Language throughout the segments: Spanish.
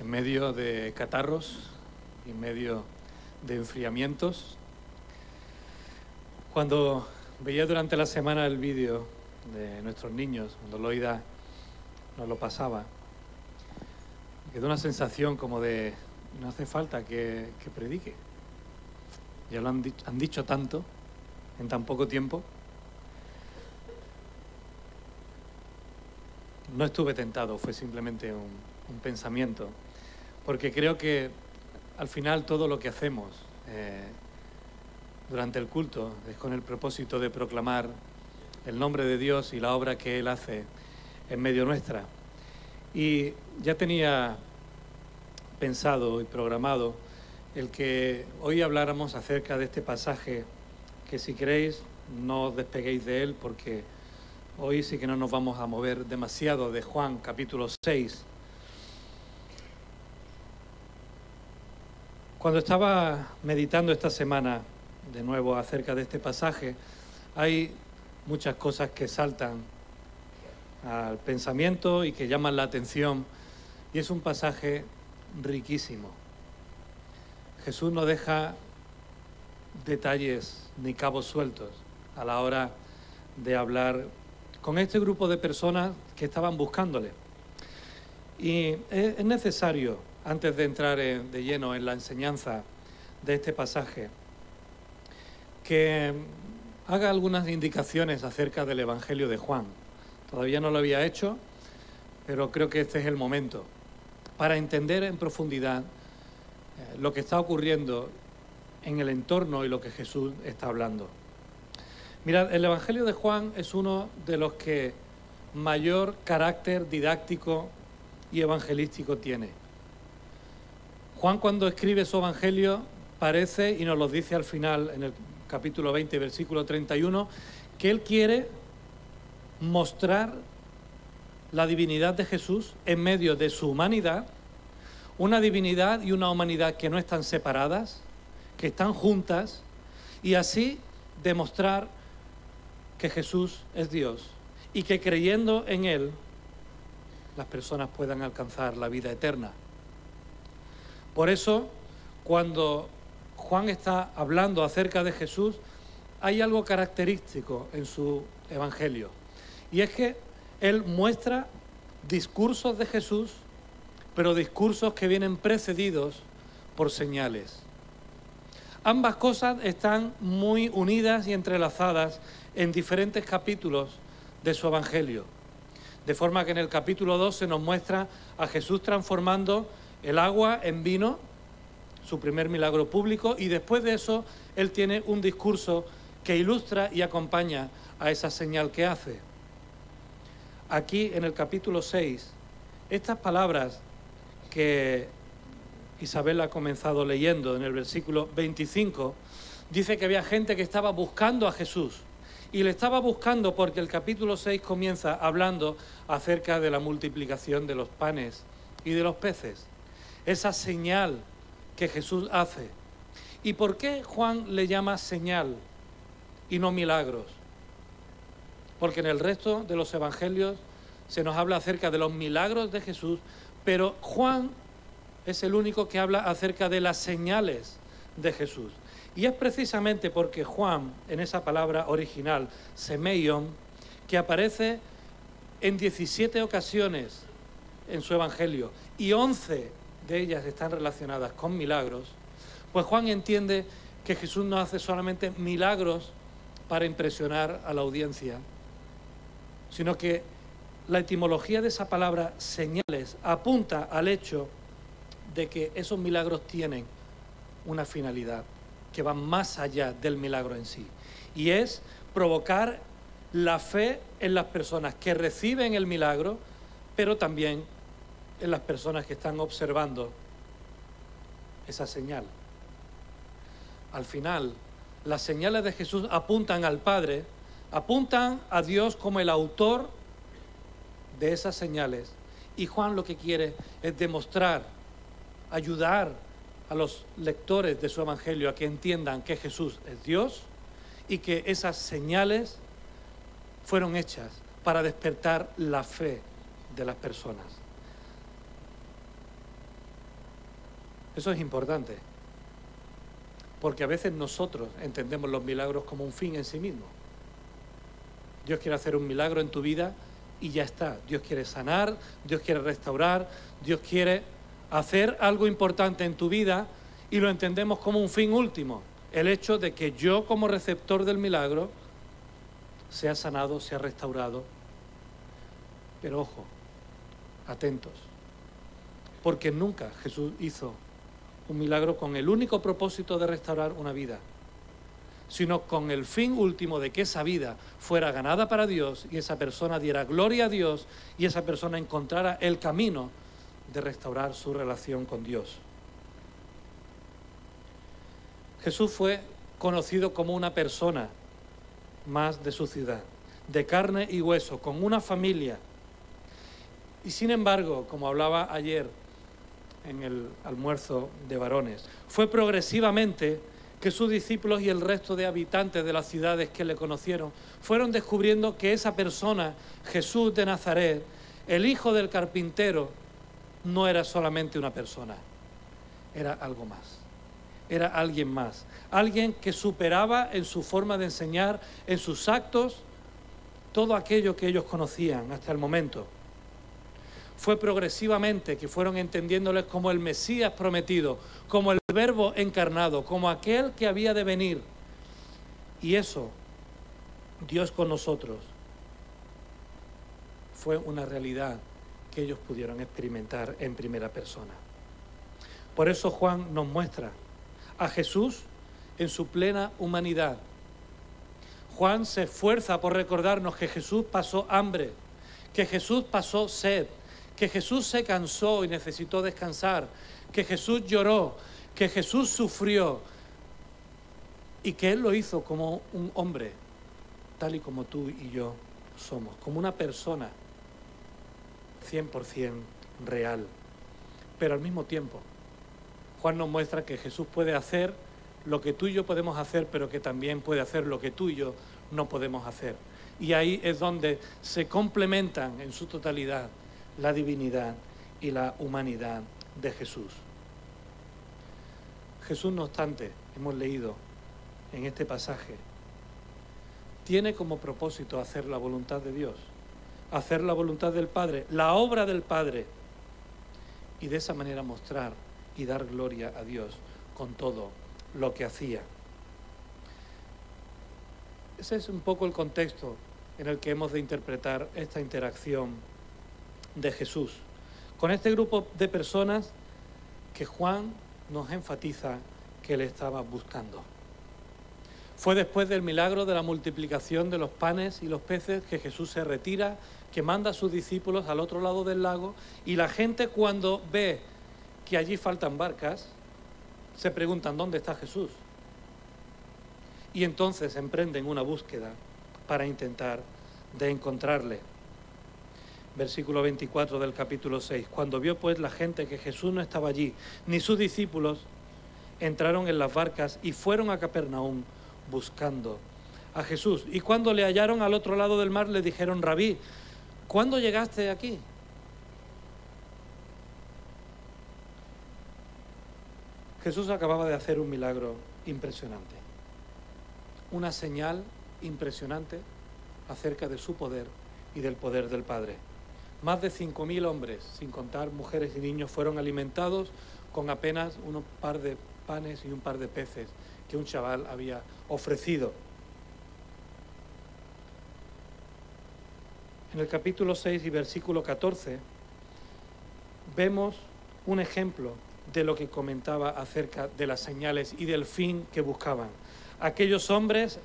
en medio de catarros, en medio de enfriamientos. Cuando veía durante la semana el vídeo de nuestros niños, cuando Loida nos lo pasaba, me quedó una sensación como de no hace falta que predique. Ya lo han dicho tanto en tan poco tiempo. No estuve tentado, fue simplemente un pensamiento, porque creo que al final todo lo que hacemos durante el culto es con el propósito de proclamar el nombre de Dios y la obra que Él hace en medio nuestra. Y ya tenía pensado y programado el que hoy habláramos acerca de este pasaje, que si queréis no os despeguéis de él, porque hoy sí que no nos vamos a mover demasiado, de Juan capítulo 6. Cuando estaba meditando esta semana de nuevo acerca de este pasaje, hay muchas cosas que saltan al pensamiento y que llaman la atención, y es un pasaje riquísimo. Jesús no deja detalles ni cabos sueltos a la hora de hablar con este grupo de personas que estaban buscándole. Y es necesario, antes de entrar de lleno en la enseñanza de este pasaje, que haga algunas indicaciones acerca del Evangelio de Juan. Todavía no lo había hecho, pero creo que este es el momento para entender en profundidad lo que está ocurriendo en el entorno y lo que Jesús está hablando. Mirad, el Evangelio de Juan es uno de los que mayor carácter didáctico y evangelístico tiene. Juan, cuando escribe su Evangelio, parece, y nos lo dice al final en el capítulo 20, versículo 31, que él quiere mostrar la divinidad de Jesús en medio de su humanidad, una divinidad y una humanidad que no están separadas, que están juntas, y así demostrar que Jesús es Dios y que creyendo en Él las personas puedan alcanzar la vida eterna. Por eso, cuando Juan está hablando acerca de Jesús, hay algo característico en su Evangelio, y es que él muestra discursos de Jesús, pero discursos que vienen precedidos por señales. Ambas cosas están muy unidas y entrelazadas en diferentes capítulos de su Evangelio. De forma que en el capítulo 2 se nos muestra a Jesús transformando el agua en vino, su primer milagro público, y después de eso él tiene un discurso que ilustra y acompaña a esa señal que hace. Aquí en el capítulo 6, estas palabras que Isabel ha comenzado leyendo en el versículo 25, dice que había gente que estaba buscando a Jesús, y le estaba buscando porque el capítulo 6 comienza hablando acerca de la multiplicación de los panes y de los peces, esa señal que Jesús hace. ¿Y por qué Juan le llama señal y no milagros? Porque en el resto de los evangelios se nos habla acerca de los milagros de Jesús, pero Juan es el único que habla acerca de las señales de Jesús. Y es precisamente porque Juan, en esa palabra original, semeion, que aparece en 17 ocasiones en su evangelio, y 11 de ellas están relacionadas con milagros, pues Juan entiende que Jesús no hace solamente milagros para impresionar a la audiencia, sino que la etimología de esa palabra señales apunta al hecho de que esos milagros tienen una finalidad que va más allá del milagro en sí, y es provocar la fe en las personas que reciben el milagro, pero también en las personas que están observando esa señal. Al final, las señales de Jesús apuntan al Padre, apuntan a Dios como el autor de esas señales, y Juan lo que quiere es demostrar, ayudar a los lectores de su evangelio a que entiendan que Jesús es Dios y que esas señales fueron hechas para despertar la fe de las personas. Eso es importante, porque a veces nosotros entendemos los milagros como un fin en sí mismo. Dios quiere hacer un milagro en tu vida y ya está. Dios quiere sanar, Dios quiere restaurar, Dios quiere hacer algo importante en tu vida y lo entendemos como un fin último. El hecho de que yo, como receptor del milagro, sea sanado, sea restaurado. Pero ojo, atentos, porque nunca Jesús hizo un milagro con el único propósito de restaurar una vida, sino con el fin último de que esa vida fuera ganada para Dios y esa persona diera gloria a Dios y esa persona encontrara el camino de restaurar su relación con Dios. Jesús fue conocido como una persona más de su ciudad, de carne y hueso, con una familia. Y sin embargo, como hablaba ayer en el almuerzo de varones, fue progresivamente que sus discípulos y el resto de habitantes de las ciudades que le conocieron fueron descubriendo que esa persona, Jesús de Nazaret, el hijo del carpintero, no era solamente una persona, era algo más, era alguien más, alguien que superaba en su forma de enseñar, en sus actos, todo aquello que ellos conocían hasta el momento. Fue progresivamente que fueron entendiéndoles como el Mesías prometido, como el Verbo encarnado, como aquel que había de venir. Y eso, Dios con nosotros, fue una realidad que ellos pudieron experimentar en primera persona. Por eso Juan nos muestra a Jesús en su plena humanidad. Juan se esfuerza por recordarnos que Jesús pasó hambre, que Jesús pasó sed, que Jesús se cansó y necesitó descansar, que Jesús lloró, que Jesús sufrió y que Él lo hizo como un hombre, tal y como tú y yo somos, como una persona 100% real. Pero al mismo tiempo, Juan nos muestra que Jesús puede hacer lo que tú y yo podemos hacer, pero que también puede hacer lo que tú y yo no podemos hacer. Y ahí es donde se complementan en su totalidad la divinidad y la humanidad de Jesús. Jesús, no obstante, hemos leído en este pasaje, tiene como propósito hacer la voluntad de Dios, hacer la voluntad del Padre, la obra del Padre, y de esa manera mostrar y dar gloria a Dios con todo lo que hacía. Ese es un poco el contexto en el que hemos de interpretar esta interacción de Jesús con este grupo de personas que Juan nos enfatiza que Él estaba buscando. Fue después del milagro de la multiplicación de los panes y los peces que Jesús se retira, que manda a sus discípulos al otro lado del lago, y la gente, cuando ve que allí faltan barcas, se preguntan ¿dónde está Jesús? Y entonces emprenden una búsqueda para intentar de encontrarle. Versículo 24 del capítulo 6. Cuando vio pues la gente que Jesús no estaba allí, ni sus discípulos, entraron en las barcas y fueron a Capernaum buscando a Jesús. Y cuando le hallaron al otro lado del mar, le dijeron: Rabí, ¿cuándo llegaste aquí? Jesús acababa de hacer un milagro impresionante, una señal impresionante acerca de su poder y del poder del Padre. Más de 5.000 hombres, sin contar mujeres y niños, fueron alimentados con apenas un par de panes y un par de peces que un chaval había ofrecido. En el capítulo 6 y versículo 14 vemos un ejemplo de lo que comentaba acerca de las señales y del fin que buscaban. Aquellos hombres,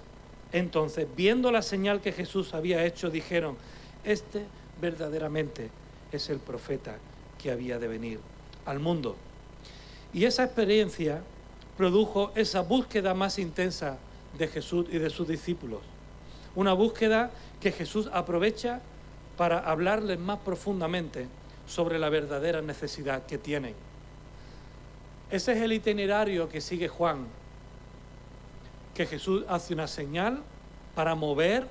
entonces, viendo la señal que Jesús había hecho, dijeron: este verdaderamente es el profeta que había de venir al mundo. Y esa experiencia produjo esa búsqueda más intensa de Jesús y de sus discípulos. Una búsqueda que Jesús aprovecha para hablarles más profundamente sobre la verdadera necesidad que tienen. Ese es el itinerario que sigue Juan, que Jesús hace una señal para mover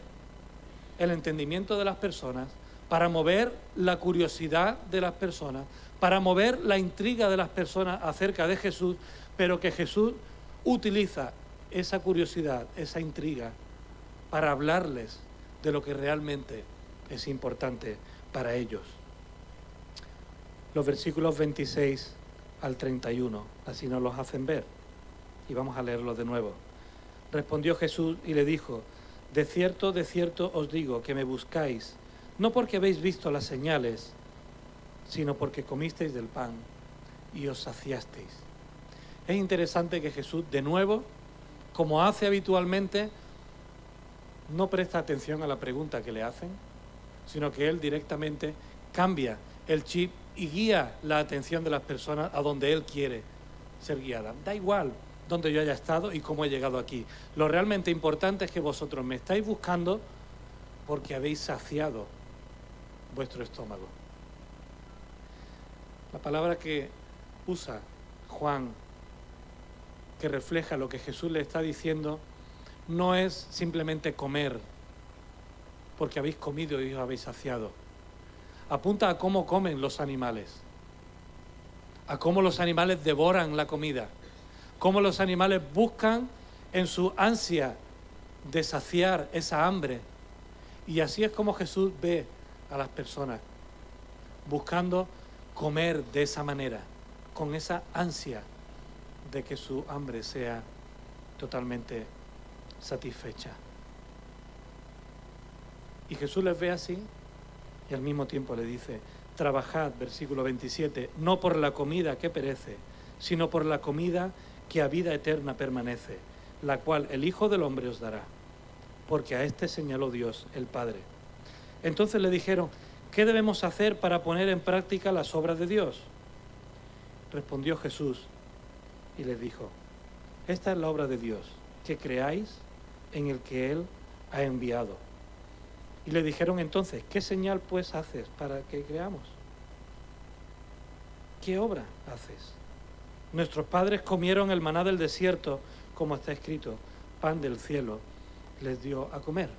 el entendimiento de las personas, para mover la curiosidad de las personas, para mover la intriga de las personas acerca de Jesús, pero que Jesús utiliza esa curiosidad, esa intriga, para hablarles de lo que realmente es importante para ellos. Los versículos 26 al 31, así nos los hacen ver, y vamos a leerlos de nuevo. Respondió Jesús y le dijo: de cierto os digo que me buscáis, no porque habéis visto las señales, sino porque comisteis del pan y os saciasteis. Es interesante que Jesús, de nuevo, como hace habitualmente, no presta atención a la pregunta que le hacen, sino que Él directamente cambia el chip y guía la atención de las personas a donde Él quiere ser guiada. Da igual donde yo haya estado y cómo he llegado aquí. Lo realmente importante es que vosotros me estáis buscando porque habéis saciado vuestro estómago. La palabra que usa Juan, que refleja lo que Jesús le está diciendo, no es simplemente comer, porque habéis comido y os habéis saciado. Apunta a cómo comen los animales, a cómo los animales devoran la comida, cómo los animales buscan en su ansia de saciar esa hambre. Y así es como Jesús ve a las personas, buscando comer de esa manera, con esa ansia de que su hambre sea totalmente satisfecha. Y Jesús les ve así y al mismo tiempo le dice: trabajad, versículo 27, no por la comida que perece, sino por la comida que a vida eterna permanece, la cual el Hijo del Hombre os dará, porque a este señaló Dios el Padre. Entonces le dijeron: ¿qué debemos hacer para poner en práctica las obras de Dios? Respondió Jesús y les dijo: esta es la obra de Dios, que creáis en el que Él ha enviado. Y le dijeron entonces: ¿qué señal pues haces para que creamos? ¿Qué obra haces? Nuestros padres comieron el maná del desierto, como está escrito: pan del cielo les dio a comer.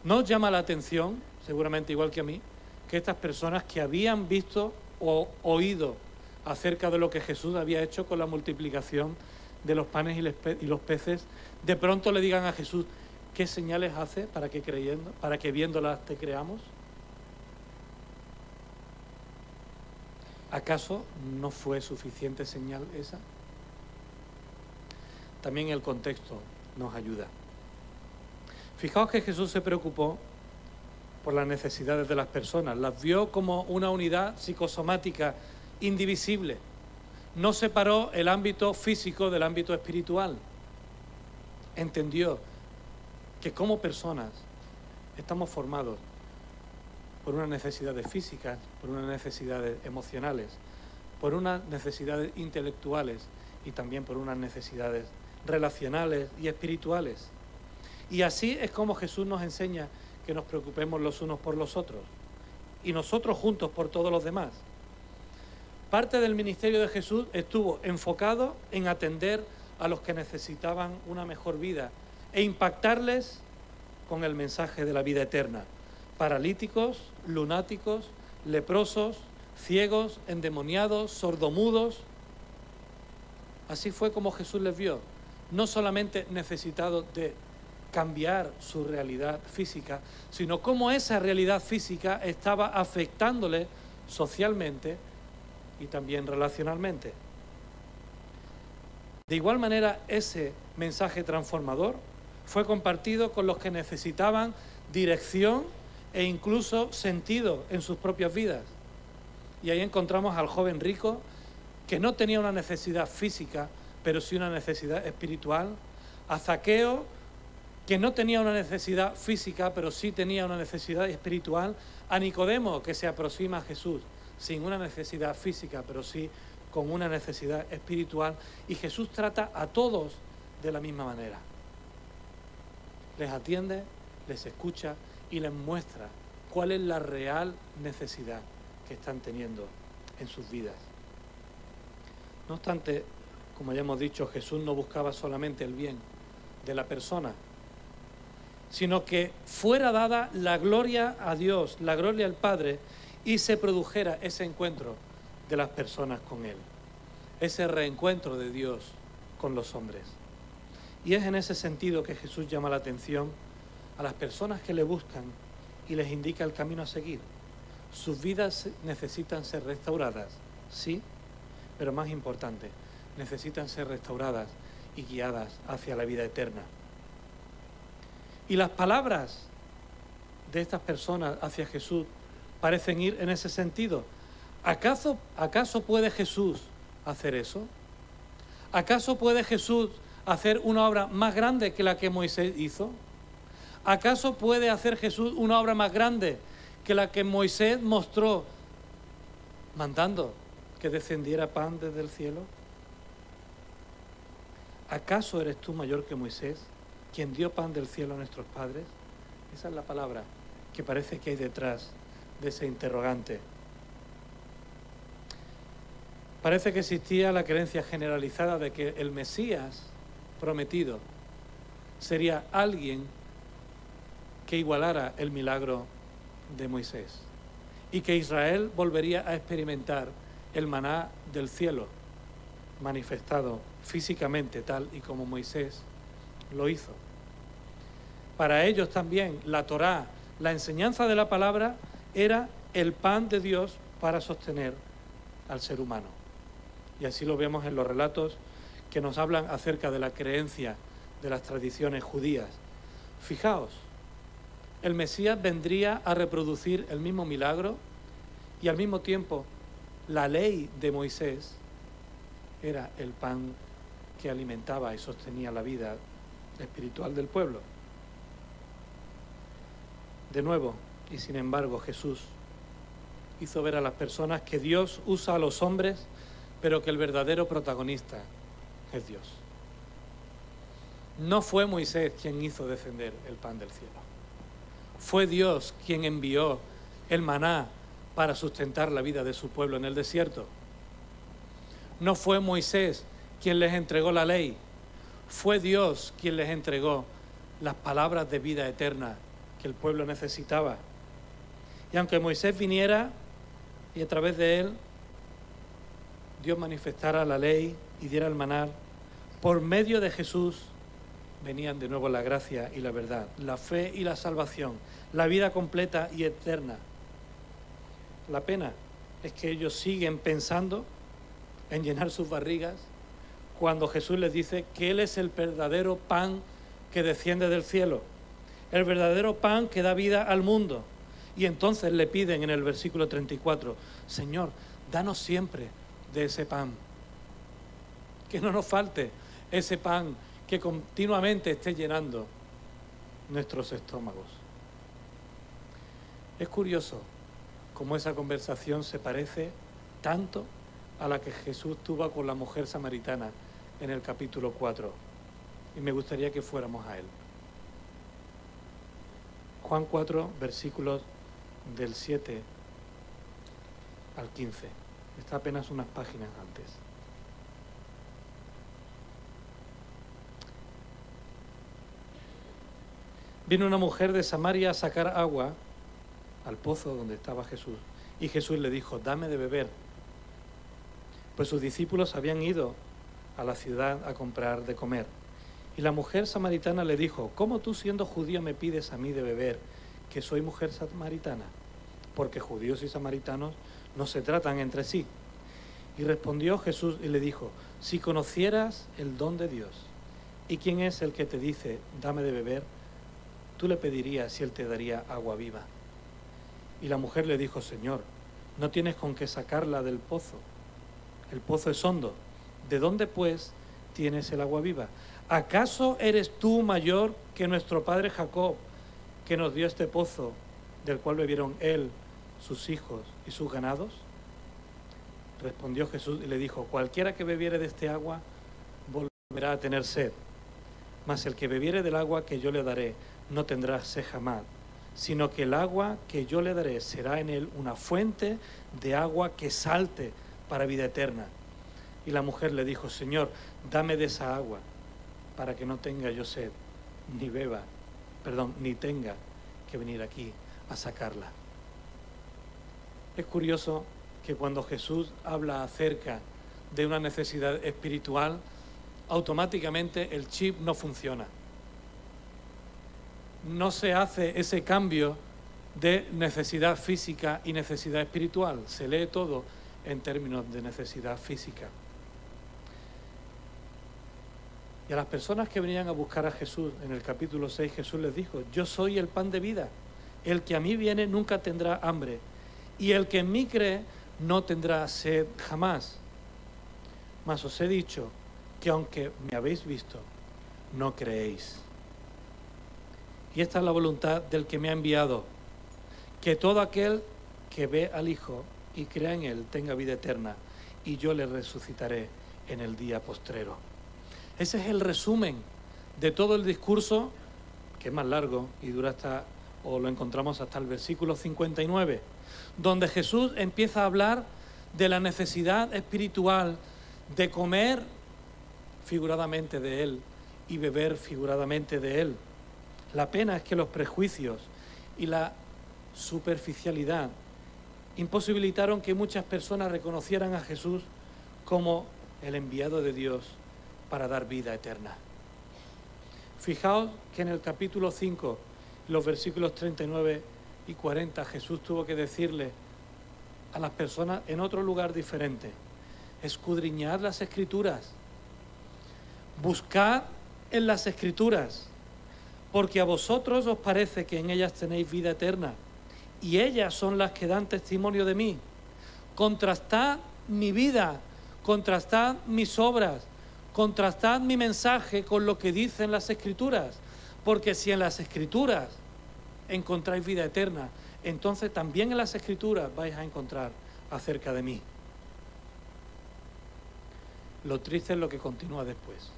¿No os llama la atención, seguramente igual que a mí, que estas personas que habían visto o oído acerca de lo que Jesús había hecho con la multiplicación de los panes y los peces, de pronto le digan a Jesús: ¿qué señales hace para que viéndolas te creamos? ¿Acaso no fue suficiente señal esa? También el contexto nos ayuda. Fijaos que Jesús se preocupó por las necesidades de las personas, las vio como una unidad psicosomática indivisible. No separó el ámbito físico del ámbito espiritual. Entendió que como personas estamos formados por unas necesidades físicas, por unas necesidades emocionales, por unas necesidades intelectuales y también por unas necesidades relacionales y espirituales. Y así es como Jesús nos enseña que nos preocupemos los unos por los otros y nosotros juntos por todos los demás. Parte del ministerio de Jesús estuvo enfocado en atender a los que necesitaban una mejor vida e impactarles con el mensaje de la vida eterna. Paralíticos, lunáticos, leprosos, ciegos, endemoniados, sordomudos. Así fue como Jesús les vio, no solamente necesitados de cambiar su realidad física, sino cómo esa realidad física estaba afectándole socialmente y también relacionalmente. De igual manera, ese mensaje transformador fue compartido con los que necesitaban dirección e incluso sentido en sus propias vidas. Y ahí encontramos al joven rico que no tenía una necesidad física, pero sí una necesidad espiritual, a Zaqueo, que no tenía una necesidad física, pero sí tenía una necesidad espiritual, a Nicodemo, que se aproxima a Jesús sin una necesidad física, pero sí con una necesidad espiritual, y Jesús trata a todos de la misma manera. Les atiende, les escucha y les muestra cuál es la real necesidad que están teniendo en sus vidas. No obstante, como ya hemos dicho, Jesús no buscaba solamente el bien de la persona, sino que fuera dada la gloria a Dios, la gloria al Padre, y se produjera ese encuentro de las personas con Él. Ese reencuentro de Dios con los hombres. Y es en ese sentido que Jesús llama la atención a las personas que le buscan y les indica el camino a seguir. Sus vidas necesitan ser restauradas, sí, pero más importante, necesitan ser restauradas y guiadas hacia la vida eterna. Y las palabras de estas personas hacia Jesús parecen ir en ese sentido. ¿Acaso puede Jesús hacer eso? ¿Acaso puede Jesús hacer una obra más grande que la que Moisés hizo? ¿Acaso puede hacer Jesús una obra más grande que la que Moisés mostró mandando que descendiera pan desde el cielo? ¿Acaso eres tú mayor que Moisés, quien dio pan del cielo a nuestros padres? Esa es la palabra que parece que hay detrás de ese interrogante. Parece que existía la creencia generalizada de que el Mesías prometido sería alguien que igualara el milagro de Moisés y que Israel volvería a experimentar el maná del cielo manifestado físicamente tal y como Moisés lo hizo. Para ellos también la Torá, la enseñanza de la palabra, era el pan de Dios para sostener al ser humano. Y así lo vemos en los relatos que nos hablan acerca de la creencia de las tradiciones judías. Fijaos, el Mesías vendría a reproducir el mismo milagro y al mismo tiempo la ley de Moisés era el pan que alimentaba y sostenía la vida espiritual del pueblo. De nuevo, y sin embargo, Jesús hizo ver a las personas que Dios usa a los hombres, pero que el verdadero protagonista es Dios. No fue Moisés quien hizo descender el pan del cielo. Fue Dios quien envió el maná para sustentar la vida de su pueblo en el desierto. No fue Moisés quien les entregó la ley. Fue Dios quien les entregó las palabras de vida eterna que el pueblo necesitaba. Y aunque Moisés viniera y a través de él Dios manifestara la ley y diera el maná, por medio de Jesús venían de nuevo la gracia y la verdad, la fe y la salvación, la vida completa y eterna. La pena es que ellos siguen pensando en llenar sus barrigas cuando Jesús les dice que Él es el verdadero pan que desciende del cielo, el verdadero pan que da vida al mundo. Y entonces le piden en el versículo 34, Señor, danos siempre de ese pan, que no nos falte ese pan que continuamente esté llenando nuestros estómagos. Es curioso cómo esa conversación se parece tanto a la que Jesús tuvo con la mujer samaritana en el capítulo 4. Y me gustaría que fuéramos a él. Juan 4, versículos del 7 al 15. Está apenas unas páginas antes. Vino una mujer de Samaria a sacar agua al pozo donde estaba Jesús. Y Jesús le dijo, dame de beber. Pues sus discípulos habían ido a la ciudad a comprar de comer. Y la mujer samaritana le dijo, ¿cómo tú siendo judío me pides a mí de beber, que soy mujer samaritana? Porque judíos y samaritanos no se tratan entre sí. Y respondió Jesús y le dijo, si conocieras el don de Dios, y quién es el que te dice, dame de beber, tú le pedirías y él te daría agua viva. Y la mujer le dijo, Señor, no tienes con qué sacarla del pozo. El pozo es hondo. ¿De dónde, pues, tienes el agua viva? ¿Acaso eres tú mayor que nuestro padre Jacob, que nos dio este pozo, del cual bebieron él, sus hijos y sus ganados? Respondió Jesús y le dijo, cualquiera que bebiere de este agua volverá a tener sed, mas el que bebiere del agua que yo le daré no tendrá sed jamás, sino que el agua que yo le daré será en él una fuente de agua que salte para vida eterna. Y la mujer le dijo, Señor, dame de esa agua, para que no tenga yo sed, ni tenga que venir aquí a sacarla. Es curioso que cuando Jesús habla acerca de una necesidad espiritual, automáticamente el chip no funciona. No se hace ese cambio de necesidad física y necesidad espiritual. Se lee todo en términos de necesidad física. Y a las personas que venían a buscar a Jesús, en el capítulo 6, Jesús les dijo: yo soy el pan de vida. El que a mí viene nunca tendrá hambre, y el que en mí cree no tendrá sed jamás. Mas os he dicho que aunque me habéis visto, no creéis. Y esta es la voluntad del que me ha enviado, que todo aquel que ve al Hijo y crea en Él tenga vida eterna, y yo le resucitaré en el día postrero. Ese es el resumen de todo el discurso, que es más largo y dura hasta, o lo encontramos hasta el versículo 59, donde Jesús empieza a hablar de la necesidad espiritual de comer figuradamente de Él y beber figuradamente de Él. La pena es que los prejuicios y la superficialidad imposibilitaron que muchas personas reconocieran a Jesús como el enviado de Dios para dar vida eterna. Fijaos que en el capítulo 5, los versículos 39 y 40, Jesús tuvo que decirle a las personas en otro lugar diferente: escudriñad las Escrituras, buscad en las Escrituras, porque a vosotros os parece que en ellas tenéis vida eterna, y ellas son las que dan testimonio de mí. Contrastad mi vida, contrastad mis obras, contrastad mi mensaje con lo que dicen las Escrituras, porque si en las Escrituras encontráis vida eterna, entonces también en las Escrituras vais a encontrar acerca de mí. Lo triste es lo que continúa después: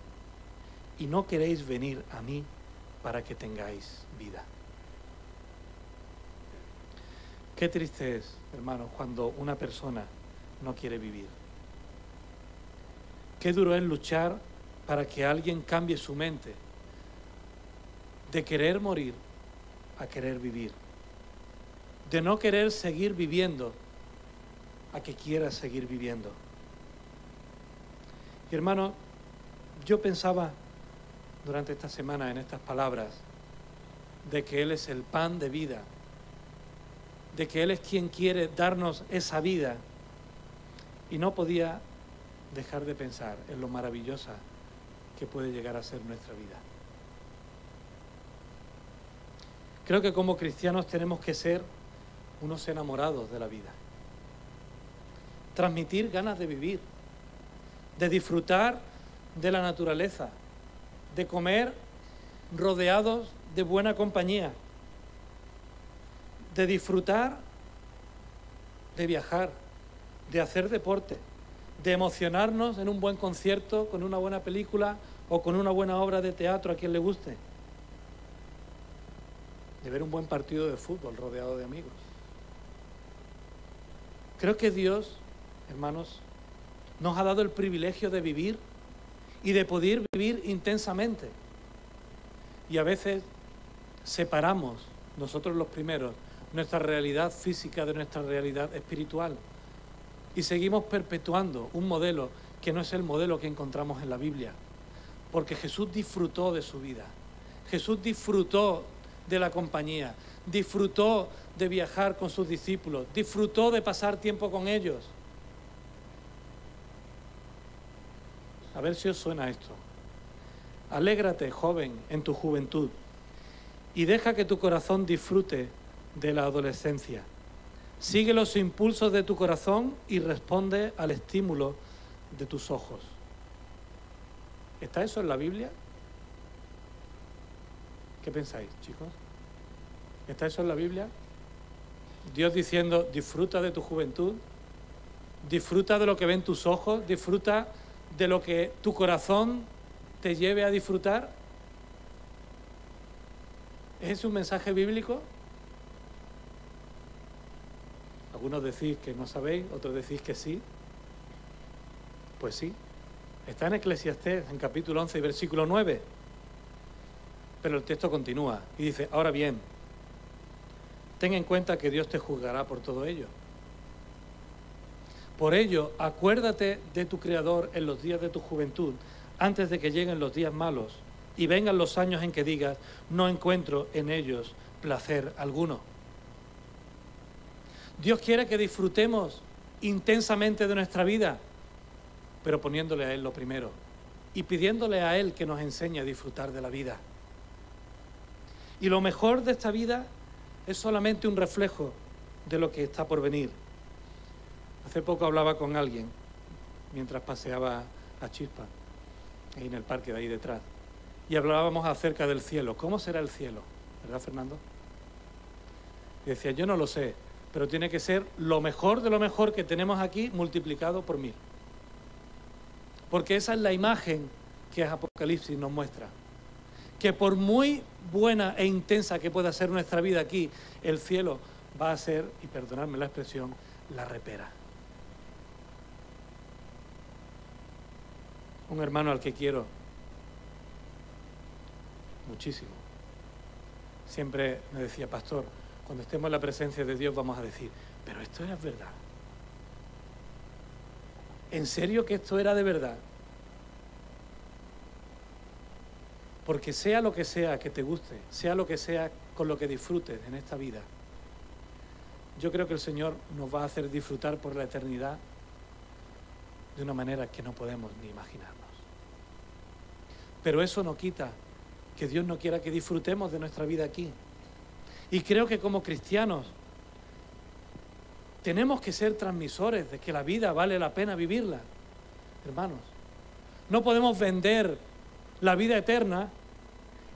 y no queréis venir a mí para que tengáis vida. Qué triste es, hermanos, cuando una persona no quiere vivir. Qué duro es luchar para que alguien cambie su mente de querer morir a querer vivir, de no querer seguir viviendo a que quiera seguir viviendo. Y hermano, yo pensaba durante esta semana en estas palabras de que Él es el pan de vida, de que Él es quien quiere darnos esa vida, y no podía dejar de pensar en lo maravillosa que puede llegar a ser nuestra vida. Creo que como cristianos tenemos que ser unos enamorados de la vida, transmitir ganas de vivir, de disfrutar de la naturaleza, de comer rodeados de buena compañía, de disfrutar de viajar, de hacer deporte, de emocionarnos en un buen concierto, con una buena película o con una buena obra de teatro a quien le guste, de ver un buen partido de fútbol rodeado de amigos. Creo que Dios, hermanos, nos ha dado el privilegio de vivir y de poder vivir intensamente. Y a veces separamos, nosotros los primeros, nuestra realidad física de nuestra realidad espiritual. Y seguimos perpetuando un modelo que no es el modelo que encontramos en la Biblia. Porque Jesús disfrutó de su vida. Jesús disfrutó de la compañía. Disfrutó de viajar con sus discípulos. Disfrutó de pasar tiempo con ellos. A ver si os suena esto. Alégrate, joven, en tu juventud, y deja que tu corazón disfrute de la adolescencia. Sigue los impulsos de tu corazón y responde al estímulo de tus ojos. ¿Está eso en la Biblia? ¿Qué pensáis, chicos? ¿Está eso en la Biblia? Dios diciendo: disfruta de tu juventud, disfruta de lo que ven tus ojos, disfruta de lo que tu corazón te lleve a disfrutar. ¿Es un mensaje bíblico? Algunos decís que no sabéis, otros decís que sí. Pues sí, está en Eclesiastés, en capítulo 11 y versículo 9. Pero el texto continúa y dice: ahora bien, ten en cuenta que Dios te juzgará por todo ello. Por ello, acuérdate de tu Creador en los días de tu juventud, antes de que lleguen los días malos y vengan los años en que digas, no encuentro en ellos placer alguno. Dios quiere que disfrutemos intensamente de nuestra vida, pero poniéndole a Él lo primero y pidiéndole a Él que nos enseñe a disfrutar de la vida. Y lo mejor de esta vida es solamente un reflejo de lo que está por venir. Hace poco hablaba con alguien mientras paseaba a Chispa, ahí en el parque de ahí detrás, y hablábamos acerca del cielo. ¿Cómo será el cielo? ¿Verdad, Fernando? Y decía, yo no lo sé, pero tiene que ser lo mejor de lo mejor que tenemos aquí multiplicado por 1000. Porque esa es la imagen que Apocalipsis nos muestra. Que por muy buena e intensa que pueda ser nuestra vida aquí, el cielo va a ser, y perdonadme la expresión, la repera. Un hermano al que quiero muchísimo siempre me decía, pastor, cuando estemos en la presencia de Dios vamos a decir, pero esto era verdad. ¿En serio que esto era de verdad? Porque sea lo que sea que te guste, sea lo que sea con lo que disfrutes en esta vida, yo creo que el Señor nos va a hacer disfrutar por la eternidad de una manera que no podemos ni imaginarnos. Pero eso no quita que Dios no quiera que disfrutemos de nuestra vida aquí. Y creo que como cristianos tenemos que ser transmisores de que la vida vale la pena vivirla. Hermanos, no podemos vender la vida eterna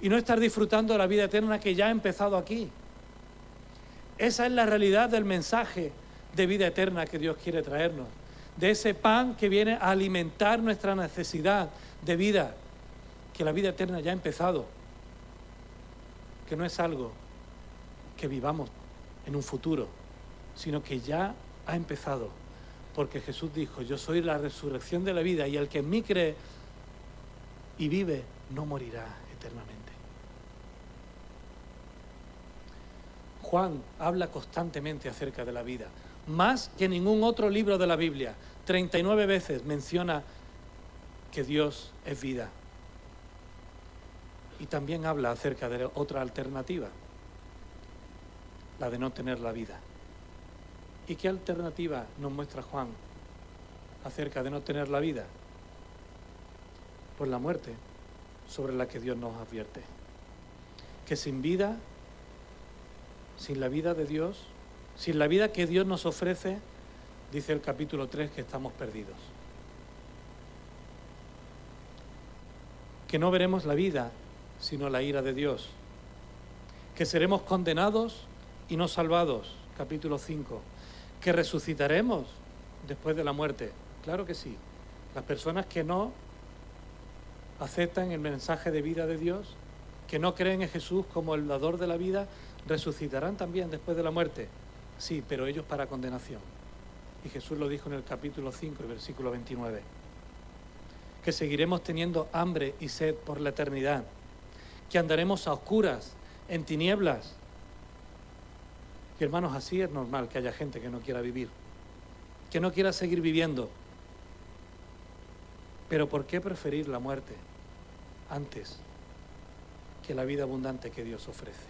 y no estar disfrutando de la vida eterna que ya ha empezado aquí. Esa es la realidad del mensaje de vida eterna que Dios quiere traernos, de ese pan que viene a alimentar nuestra necesidad de vida, que la vida eterna ya ha empezado, que no es algo que vivamos en un futuro, sino que ya ha empezado, porque Jesús dijo, yo soy la resurrección de la vida y el que en mí cree y vive no morirá eternamente. Juan habla constantemente acerca de la vida, más que ningún otro libro de la Biblia. 39 veces menciona que Dios es vida. Y también habla acerca de otra alternativa, la de no tener la vida. ¿Y qué alternativa nos muestra Juan acerca de no tener la vida? Pues la muerte, sobre la que Dios nos advierte. Que sin vida, sin la vida de Dios, sin la vida que Dios nos ofrece, dice el capítulo 3 que estamos perdidos. Que no veremos la vida, sino la ira de Dios. Que seremos condenados y no salvados, capítulo 5. Que resucitaremos después de la muerte. Claro que sí. Las personas que no aceptan el mensaje de vida de Dios, que no creen en Jesús como el dador de la vida, resucitarán también después de la muerte. Sí, pero ellos para condenación. Y Jesús lo dijo en el capítulo 5, el versículo 29. Que seguiremos teniendo hambre y sed por la eternidad. Que andaremos a oscuras, en tinieblas. Y hermanos, así es normal que haya gente que no quiera vivir, que no quiera seguir viviendo. Pero ¿por qué preferir la muerte antes que la vida abundante que Dios ofrece?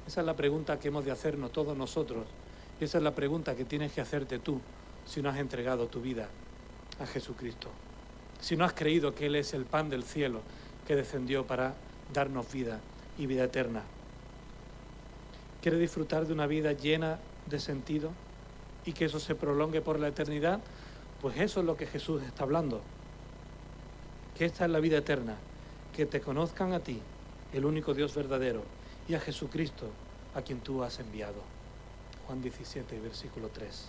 Esa es la pregunta que hemos de hacernos todos nosotros, y esa es la pregunta que tienes que hacerte tú si no has entregado tu vida a Jesucristo, si no has creído que Él es el pan del cielo que descendió para darnos vida y vida eterna. ¿Quieres disfrutar de una vida llena de sentido y que eso se prolongue por la eternidad? Pues eso es lo que Jesús está hablando. Que esta es la vida eterna, que te conozcan a ti, el único Dios verdadero, y a Jesucristo, a quien tú has enviado. Juan 17, versículo 3.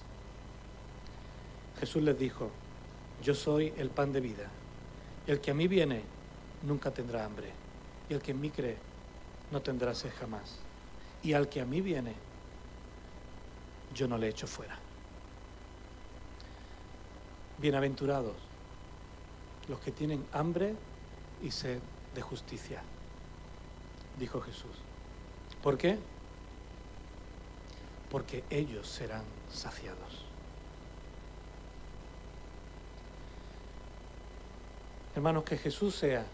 Jesús les dijo, yo soy el pan de vida. El que a mí viene nunca tendrá hambre, y el que en mí cree no tendrá sed jamás. Y al que a mí viene, yo no le echo fuera. Bienaventurados los que tienen hambre y sed de justicia, dijo Jesús. ¿Por qué? Porque ellos serán saciados. Hermanos, que Jesús sea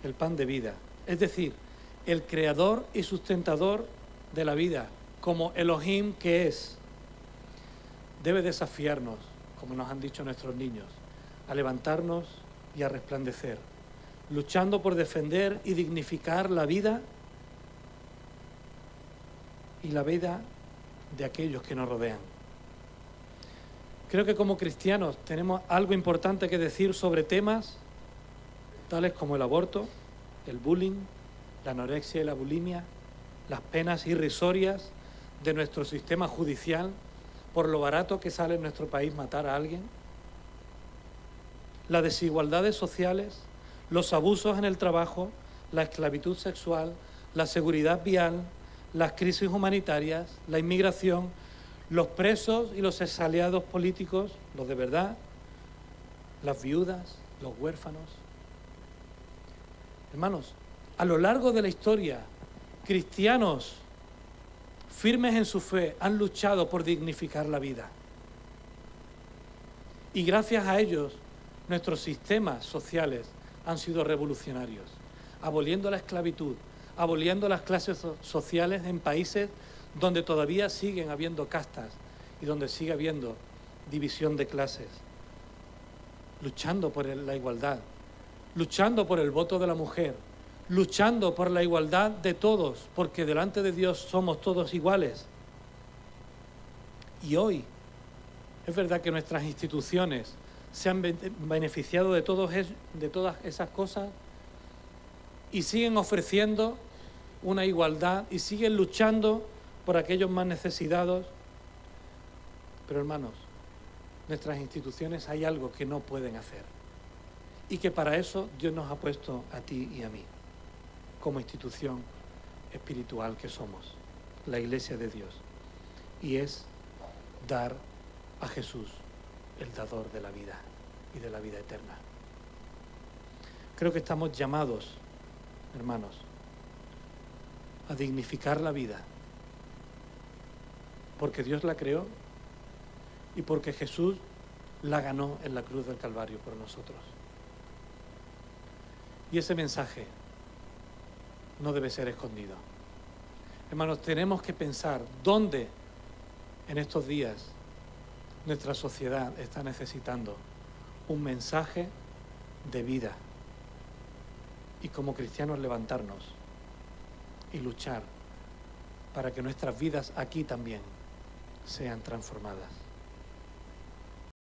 el pan de vida, es decir, el creador y sustentador de la vida, como Elohim que es, debe desafiarnos, como nos han dicho nuestros niños, a levantarnos y a resplandecer, luchando por defender y dignificar la vida y la vida de aquellos que nos rodean. Creo que como cristianos tenemos algo importante que decir sobre temas tales como el aborto, el bullying, la anorexia y la bulimia, las penas irrisorias de nuestro sistema judicial por lo barato que sale en nuestro país matar a alguien, las desigualdades sociales, los abusos en el trabajo, la esclavitud sexual, la seguridad vial, las crisis humanitarias, la inmigración, los presos y los exaliados políticos, los de verdad, las viudas, los huérfanos. Hermanos, a lo largo de la historia, cristianos firmes en su fe han luchado por dignificar la vida. Y gracias a ellos, nuestros sistemas sociales han sido revolucionarios, aboliendo la esclavitud, aboliendo las clases sociales en países donde todavía siguen habiendo castas y donde sigue habiendo división de clases, luchando por la igualdad, luchando por el voto de la mujer, luchando por la igualdad de todos, porque delante de Dios somos todos iguales. Y hoy es verdad que nuestras instituciones se han beneficiado de todas esas cosas y siguen ofreciendo una igualdad y siguen luchando por aquellos más necesitados. Pero hermanos, nuestras instituciones hay algo que no pueden hacer y que para eso Dios nos ha puesto a ti y a mí como institución espiritual que somos, la Iglesia de Dios, y es dar a Jesús, el dador de la vida y de la vida eterna. Creo que estamos llamados, hermanos, a dignificar la vida, porque Dios la creó y porque Jesús la ganó en la cruz del Calvario por nosotros. Y ese mensaje no debe ser escondido. Hermanos, tenemos que pensar dónde en estos días nuestra sociedad está necesitando un mensaje de vida y como cristianos levantarnos y luchar para que nuestras vidas aquí también sean transformadas.